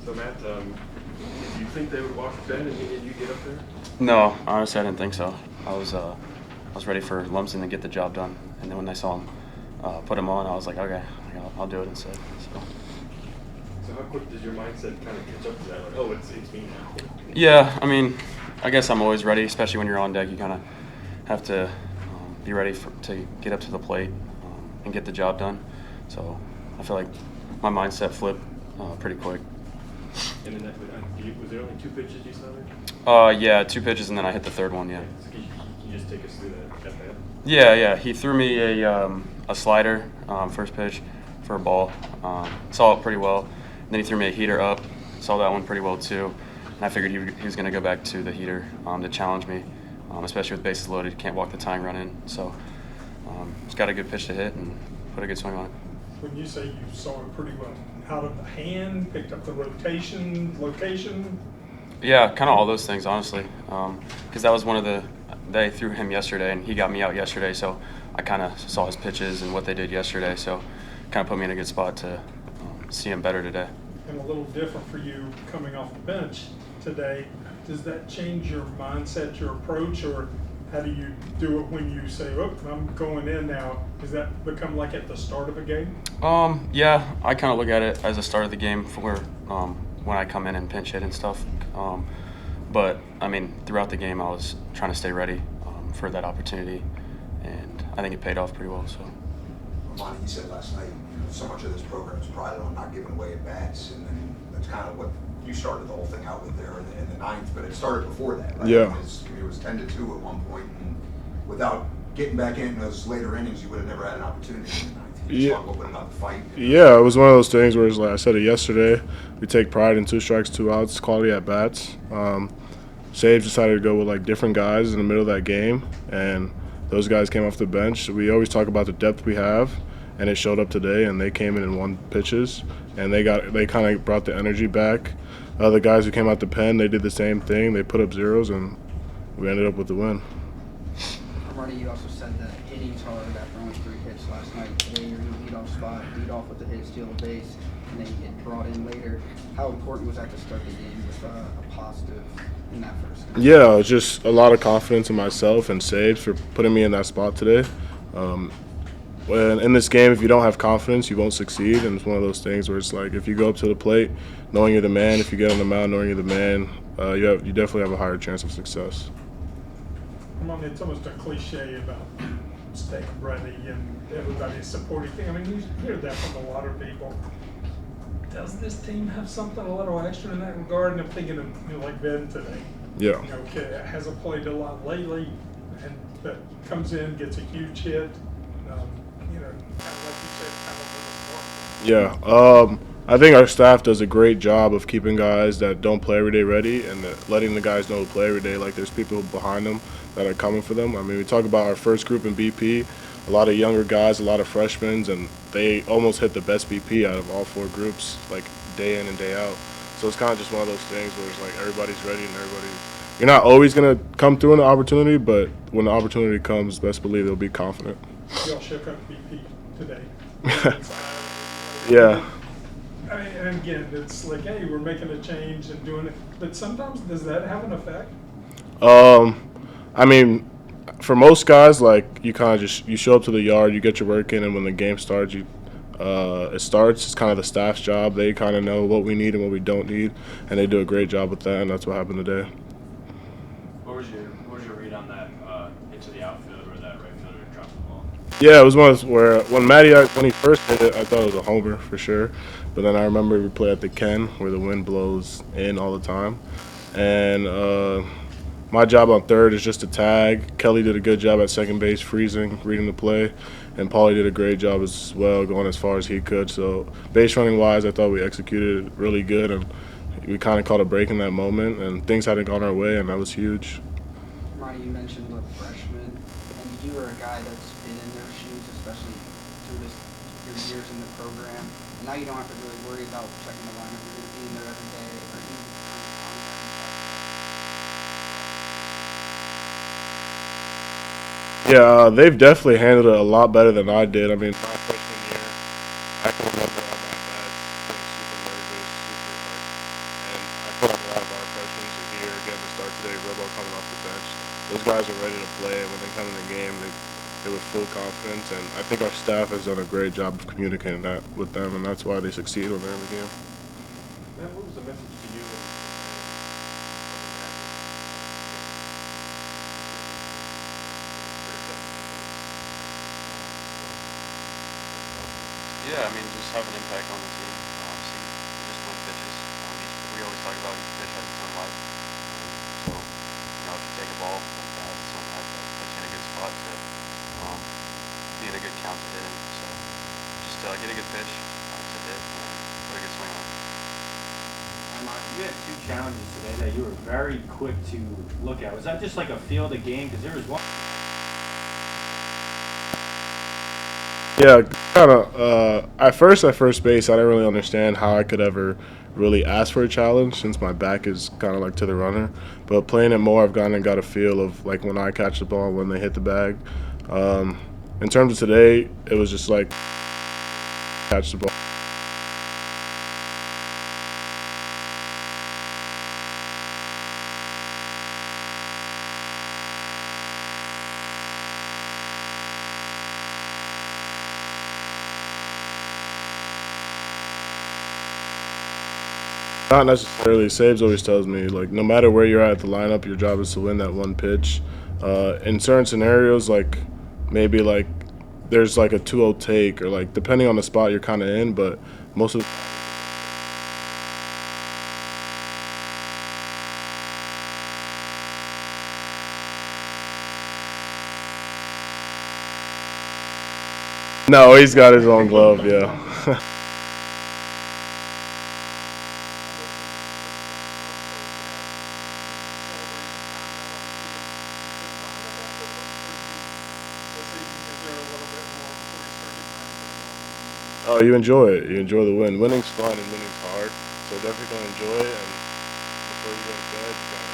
So Matt, do you think they would walk Ben and you get up there? No, honestly, I didn't think so. I was ready for Lumsden to get the job done, and then when I saw him put him on, I was like, okay, I'll do it instead. So how quick does your mindset kind of catch up to that? Like, oh, it's me now. Yeah, I mean, I guess I'm always ready, especially when you're on deck. You kind of have to be ready to get up to the plate and get the job done. So I feel like my mindset flipped pretty quick. And then was there only 2 pitches you saw there? Yeah, 2 pitches, and then I hit the third one. Yeah. So can you just take us through that at bat? Yeah. He threw me a slider first pitch for a ball. Saw it pretty well. Then he threw me a heater up. Saw that one pretty well too. And I figured he was going to go back to the heater to challenge me, especially with bases loaded. Can't walk the tying run in. So he's got a good pitch to hit and put a good swing on it. When you say you saw it pretty well, out of the hand, picked up the rotation, location? Yeah, kind of all those things, honestly. Because that was one of they threw him yesterday, and he got me out yesterday. So I kind of saw his pitches and what they did yesterday. So kind of put me in a good spot to see him better today. And a little different for you coming off the bench today. Does that change your mindset, your approach, or how do you do it when you say, oh, I'm going in now? Does that become like at the start of a game? Yeah, I kind of look at it as a start of the game for when I come in and pinch hit and stuff. But, I mean, throughout the game, I was trying to stay ready for that opportunity, and I think it paid off pretty well. So, Armani, you said last night, so much of this program is prided on not giving away at bats, and then that's kind of what you started the whole thing out with there in the ninth, but it started before that, right? Yeah. It was 10-2 at one point, and without getting back in those later innings, you would have never had an opportunity in the ninth. You talk a little bit about the fight. Yeah, it was one of those things where it's like I said it yesterday. We take pride in 2 strikes, 2 outs, quality at bats. Saves decided to go with like different guys in the middle of that game, and those guys came off the bench. We always talk about the depth we have, and it showed up today. And they came in and won pitches, and they kind of brought the energy back. The guys who came out the pen, they did the same thing. They put up zeros, and we ended up with the win. Armani, you also said that innings hard after only 3 hits last night. Today you're in the leadoff spot, lead off with a hit, steal a base, and then you get brought in later. How important was that to start the game with a positive in that first game? Yeah, it's just a lot of confidence in myself and Saves for putting me in that spot today. When in this game, if you don't have confidence, you won't succeed. And it's one of those things where it's like if you go up to the plate knowing you're the man, if you get on the mound knowing you're the man, you definitely have a higher chance of success. It's almost a cliche about staying ready and everybody supporting thing. I mean, you hear that from a lot of people. Does this team have something a little extra in that regard? And I'm thinking of like Ben today. Yeah. Hasn't played a lot lately, but comes in, gets a huge hit. Kind of like you said, kind of a little more. Yeah. I think our staff does a great job of keeping guys that don't play every day ready and letting the guys know who play every day. Like there's people behind them that are coming for them. I mean, we talk about our first group in BP, a lot of younger guys, a lot of freshmen, and they almost hit the best BP out of all 4 groups, like day in and day out. So it's kind of just one of those things where it's like everybody's ready and you're not always going to come through an opportunity, but when the opportunity comes, best believe they'll be confident. Y'all shook up BP today. Yeah. I mean, and again, it's like, hey, we're making a change and doing it. But sometimes, does that have an effect? I mean, for most guys, like you kind of just you show up to the yard, you get your work in, and when the game starts, it's kind of the staff's job. They kind of know what we need and what we don't need, and they do a great job with that, and that's what happened today. What was your read on that into the outfield where that right fielder dropped the ball? Yeah, it was one of those where when he first hit it, I thought it was a homer for sure. But then I remember we play at the Ken where the wind blows in all the time. And my job on third is just to tag. Kelly did a good job at second base, freezing, reading the play. And Paulie did a great job as well, going as far as he could. So base running-wise, I thought we executed really good. And we kind of caught a break in that moment. And things hadn't gone our way, and that was huge. Armani, you mentioned the freshmen, and you were a guy that's been in their shoes, especially through your years in the program. And now you don't have to really worry about checking the lineup. You're going to be in there every day. Yeah, they've definitely handled it a lot better than I did. I mean, my freshman year, I can remember all my bats being super nervous, super yesterday, Robo coming off the bench. Those guys are ready to play, and when they come in the game, they with full confidence. And I think our staff has done a great job of communicating that with them, and that's why they succeed when they're in the game. Man, what was the message to you? Yeah, I mean, just have an impact on the team. Obviously, just win pitches. We always talk about each pitch has its own life. So, if you take a ball that has its own life, that puts you in a good spot to be in a good count to hit it. So, just get a good pitch to hit and put a good swing on it. Armani, you had 2 challenges today that you were very quick to look at. Was that just like a feel of the game? Because there was one. Yeah, kind of. At first base, I didn't really understand how I could ever really ask for a challenge since my back is kind of like to the runner. But playing it more, I've gotten and got a feel of like when I catch the ball, when they hit the bag. In terms of today, it was just like catch the ball. Not necessarily. Sabes always tells me, like, no matter where you're at the lineup, your job is to win that one pitch. In certain scenarios, like, maybe, like, there's, like, a 2-0 take or, like, depending on the spot you're kind of in, but most of the No, he's got his own glove, yeah. Oh, you enjoy it. You enjoy the win. Winning's fun and winning's hard. So definitely gonna enjoy it. And before you go to bed, you gotta